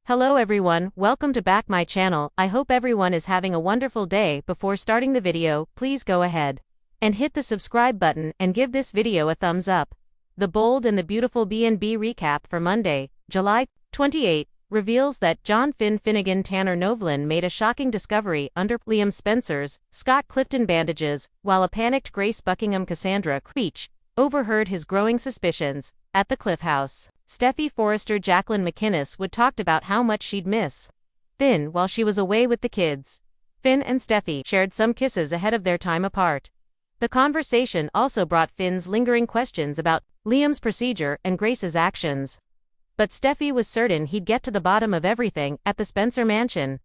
Hello everyone, welcome to back my channel. I hope everyone is having a wonderful day. Before starting the video, please go ahead and hit the subscribe button and give this video a thumbs up. The bold and the beautiful B&B recap for Monday, July 28, reveals that John Finn Finnegan Tanner Novlin made a shocking discovery under Liam Spencer's Scott Clifton Bandages, while a panicked Grace Buckingham Cassandra Creech overheard his growing suspicions at the Cliff House. Steffy Forrester Jacqueline McInnes would talked about how much she'd miss Finn while she was away with the kids. Finn and Steffy shared some kisses ahead of their time apart. The conversation also brought Finn's lingering questions about Liam's procedure and Grace's actions. But Steffy was certain he'd get to the bottom of everything at the Spencer mansion.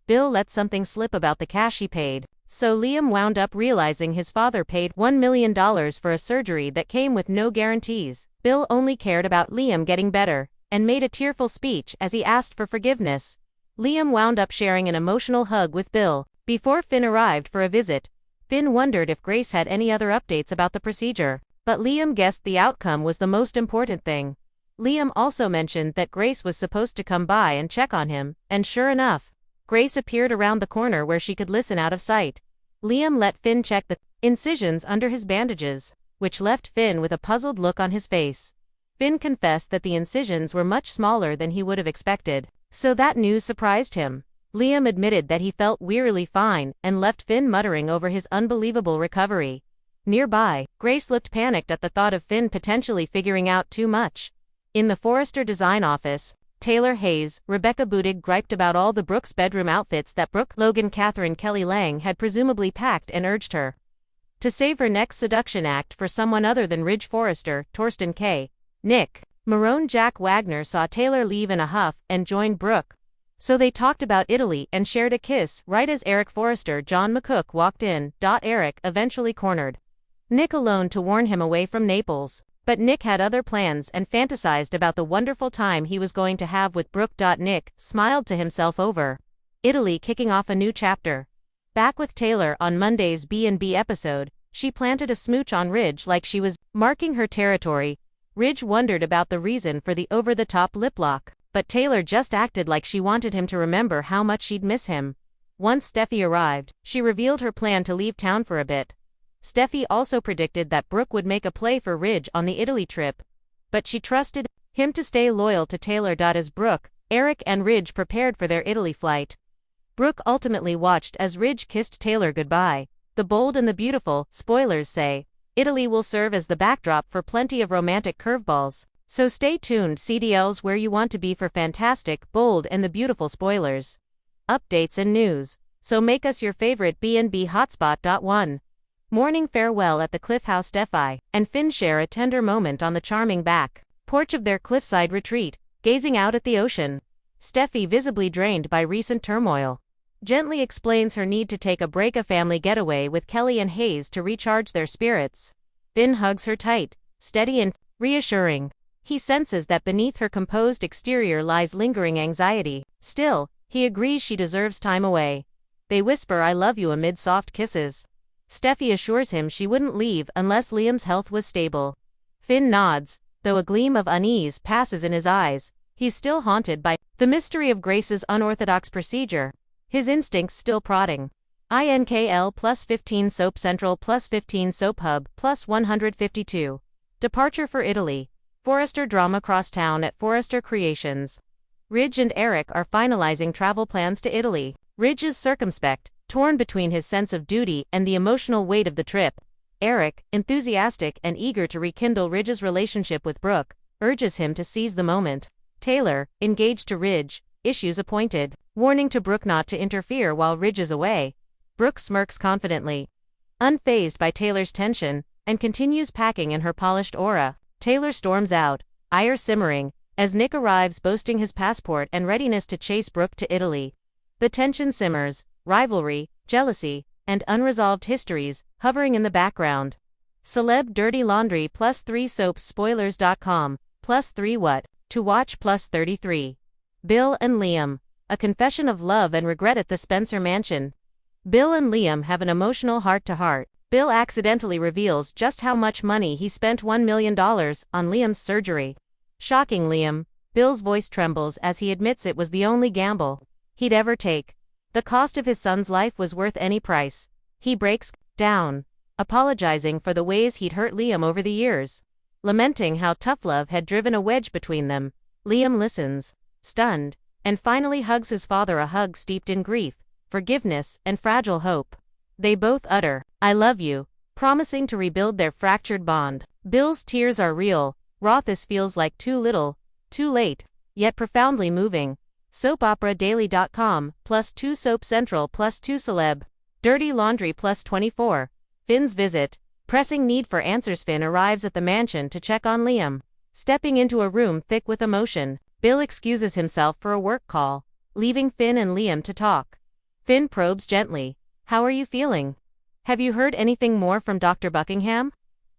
Bill let something slip about the cash he paid, so Liam wound up realizing his father paid $1 million for a surgery that came with no guarantees. Bill only cared about Liam getting better, and made a tearful speech as he asked for forgiveness. Liam wound up sharing an emotional hug with Bill before Finn arrived for a visit. Finn wondered if Grace had any other updates about the procedure, but Liam guessed the outcome was the most important thing. Liam also mentioned that Grace was supposed to come by and check on him, and sure enough, Grace appeared around the corner where she could listen out of sight. Liam let Finn check the incisions under his bandages, which left Finn with a puzzled look on his face. Finn confessed that the incisions were much smaller than he would have expected, so that news surprised him. Liam admitted that he felt wearily fine and left Finn muttering over his unbelievable recovery. Nearby, Grace looked panicked at the thought of Finn potentially figuring out too much. In the Forrester design office, Taylor Hayes, Rebecca Budig griped about all the Brooks bedroom outfits that Brooke Logan Catherine Kelly Lang had presumably packed and urged her to save her next seduction act for someone other than Ridge Forrester, Torsten K. Nick Marone. Jack Wagner saw Taylor leave in a huff and join Brooke, so they talked about Italy and shared a kiss right as Eric Forrester John McCook walked in. Eric eventually cornered Nick alone to warn him away from Naples. But Nick had other plans and fantasized about the wonderful time he was going to have with Brooke. Nick smiled to himself over Italy, kicking off a new chapter. Back with Taylor on Monday's B&B episode, she planted a smooch on Ridge like she was marking her territory. Ridge wondered about the reason for the over-the-top lip lock, but Taylor just acted like she wanted him to remember how much she'd miss him. Once Steffy arrived, she revealed her plan to leave town for a bit. Steffy also predicted that Brooke would make a play for Ridge on the Italy trip, but she trusted him to stay loyal to Taylor. As Brooke, Eric and Ridge prepared for their Italy flight, Brooke ultimately watched as Ridge kissed Taylor goodbye. The bold and the beautiful, spoilers say, Italy will serve as the backdrop for plenty of romantic curveballs, so stay tuned. CDL's where you want to be for fantastic, bold and the beautiful spoilers, updates and news, so make us your favorite B&B hotspot. 1. Morning farewell at the Cliff House. Steffy and Finn share a tender moment on the charming back porch of their cliffside retreat, gazing out at the ocean. Steffy, visibly drained by recent turmoil, gently explains her need to take a break, a family getaway with Kelly and Hayes to recharge their spirits. Finn hugs her tight, steady and reassuring. He senses that beneath her composed exterior lies lingering anxiety. Still, he agrees she deserves time away. They whisper "I love you" amid soft kisses. Steffy assures him she wouldn't leave unless Liam's health was stable. Finn nods, though a gleam of unease passes in his eyes. He's still haunted by the mystery of Grace's unorthodox procedure, his instincts still prodding. INKL +15 Soap Central +15 Soap Hub +152. Departure for Italy. Forrester drama crosstown at Forrester Creations. Ridge and Eric are finalizing travel plans to Italy. Ridge is circumspect, torn between his sense of duty and the emotional weight of the trip. Eric, enthusiastic and eager to rekindle Ridge's relationship with Brooke, urges him to seize the moment. Taylor, engaged to Ridge, issues a pointed warning to Brooke not to interfere while Ridge is away. Brooke smirks confidently, unfazed by Taylor's tension, and continues packing in her polished aura. Taylor storms out, ire simmering, as Nick arrives boasting his passport and readiness to chase Brooke to Italy. The tension simmers, rivalry, jealousy, and unresolved histories hovering in the background. Celeb dirty laundry +3 soaps spoilers.com +3 what to watch +33. Bill and Liam, a confession of love and regret at the Spencer mansion. Bill and Liam have an emotional heart-to-heart. Bill accidentally reveals just how much money he spent $1 million on Liam's surgery. Shocking Liam, Bill's voice trembles as he admits it was the only gamble he'd ever take. The cost of his son's life was worth any price. He breaks down, apologizing for the ways he'd hurt Liam over the years, lamenting how tough love had driven a wedge between them. Liam listens, stunned, and finally hugs his father, a hug steeped in grief, forgiveness, and fragile hope. They both utter, "I love you," promising to rebuild their fractured bond. Bill's tears are real. Raw. This feels like too little, too late, yet profoundly moving. SoapOperaDaily.com, +2 Soap Central, +2 Celeb. Dirty Laundry, +24. Finn's visit. Pressing need for answers. Finn arrives at the mansion to check on Liam. Stepping into a room thick with emotion, Bill excuses himself for a work call, leaving Finn and Liam to talk. Finn probes gently. "How are you feeling? Have you heard anything more from Dr. Buckingham?"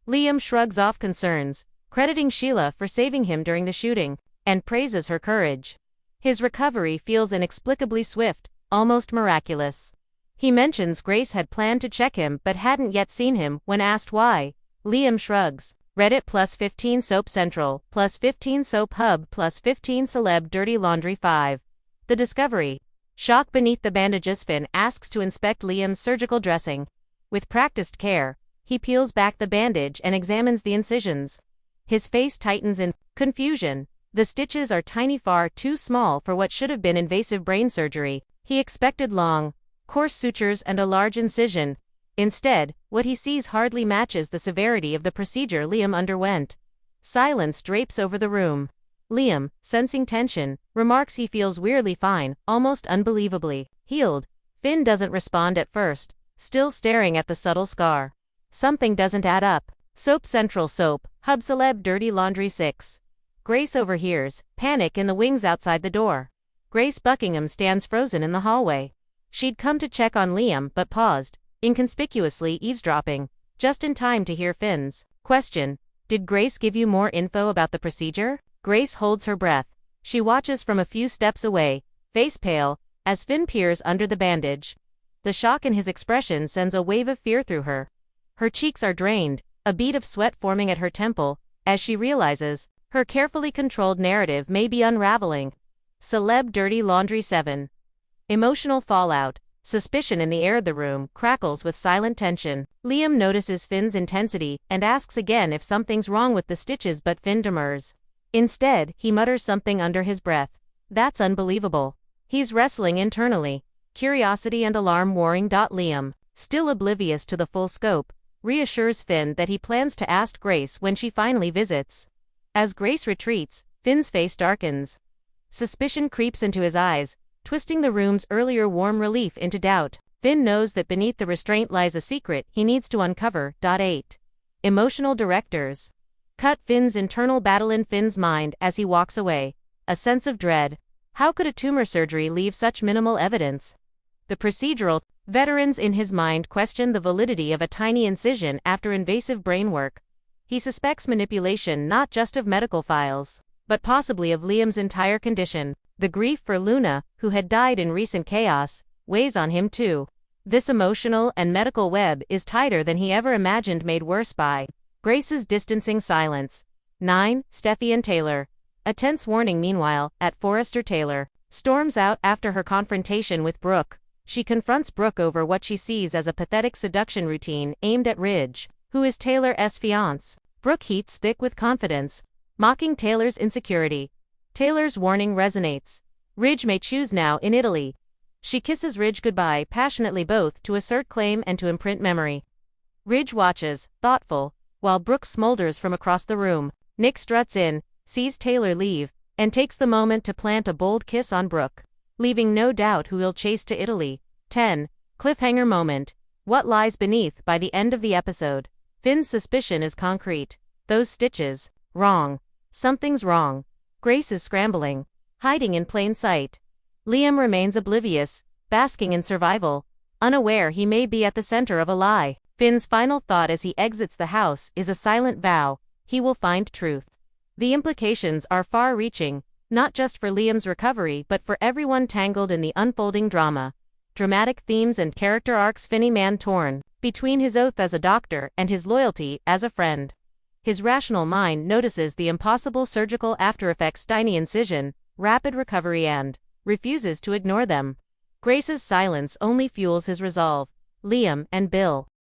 Liam shrugs off concerns, crediting Sheila for saving him during the shooting, and praises her courage. His recovery feels inexplicably swift, almost miraculous. He mentions Grace had planned to check him but hadn't yet seen him. When asked why, Liam shrugs. Reddit, +15 Soap Central, +15 Soap Hub, +15 Celeb. Dirty Laundry 5. The discovery. Shock beneath the bandages. Finn asks to inspect Liam's surgical dressing. With practiced care, he peels back the bandage and examines the incisions. His face tightens in confusion. The stitches are tiny, far too small for what should have been invasive brain surgery. He expected long, coarse sutures and a large incision. Instead, what he sees hardly matches the severity of the procedure Liam underwent. Silence drapes over the room. Liam, sensing tension, remarks he feels weirdly fine, almost unbelievably healed. Finn doesn't respond at first, still staring at the subtle scar. Something doesn't add up. Soap Central, Soap Hub, Celeb. Dirty Laundry 6. Grace overhears, panic in the wings outside the door. Grace Buckingham stands frozen in the hallway. She'd come to check on Liam but paused, inconspicuously eavesdropping, just in time to hear Finn's question. "Did Grace give you more info about the procedure?" Grace holds her breath. She watches from a few steps away, face pale, as Finn peers under the bandage. The shock in his expression sends a wave of fear through her. Her cheeks are drained, a bead of sweat forming at her temple, as she realizes her carefully controlled narrative may be unraveling. Celeb. Dirty Laundry 7. Emotional fallout. Suspicion in the air. The room crackles with silent tension. Liam notices Finn's intensity and asks again if something's wrong with the stitches, but Finn demurs. Instead, he mutters something under his breath. "That's unbelievable." He's wrestling internally, curiosity and alarm warring. Liam, still oblivious to the full scope, reassures Finn that he plans to ask Grace when she finally visits. As Grace retreats, Finn's face darkens. Suspicion creeps into his eyes, twisting the room's earlier warm relief into doubt. Finn knows that beneath the restraint lies a secret he needs to uncover. 8. Emotional directors. Cut. Finn's internal battle. In Finn's mind as he walks away, a sense of dread. How could a tumor surgery leave such minimal evidence? The procedural veterans in his mind question the validity of a tiny incision after invasive brain work. He suspects manipulation not just of medical files, but possibly of Liam's entire condition. The grief for Luna, who had died in recent chaos, weighs on him too. This emotional and medical web is tighter than he ever imagined, made worse by Grace's distancing silence. 9. Steffi and Taylor. A tense warning. Meanwhile, at Forrester, Taylor storms out after her confrontation with Brooke. She confronts Brooke over what she sees as a pathetic seduction routine aimed at Ridge, who is Taylor's fiancé. Brooke heats thick with confidence, mocking Taylor's insecurity. Taylor's warning resonates. Ridge may choose now in Italy. She kisses Ridge goodbye passionately, both to assert claim and to imprint memory. Ridge watches, thoughtful, while Brooke smolders from across the room. Nick struts in, sees Taylor leave, and takes the moment to plant a bold kiss on Brooke, leaving no doubt who he'll chase to Italy. 10. Cliffhanger moment. What lies beneath? By the end of the episode, Finn's suspicion is concrete. Those stitches. Wrong. Something's wrong. Grace is scrambling, hiding in plain sight. Liam remains oblivious, basking in survival, unaware he may be at the center of a lie. Finn's final thought as he exits the house is a silent vow: he will find truth. The implications are far-reaching, not just for Liam's recovery but for everyone tangled in the unfolding drama. Dramatic themes and character arcs. Finny, man torn between his oath as a doctor and his loyalty as a friend. His rational mind notices the impossible surgical aftereffects: tiny incision, rapid recovery, and refuses to ignore them. Grace's silence only fuels his resolve. Liam and Bill.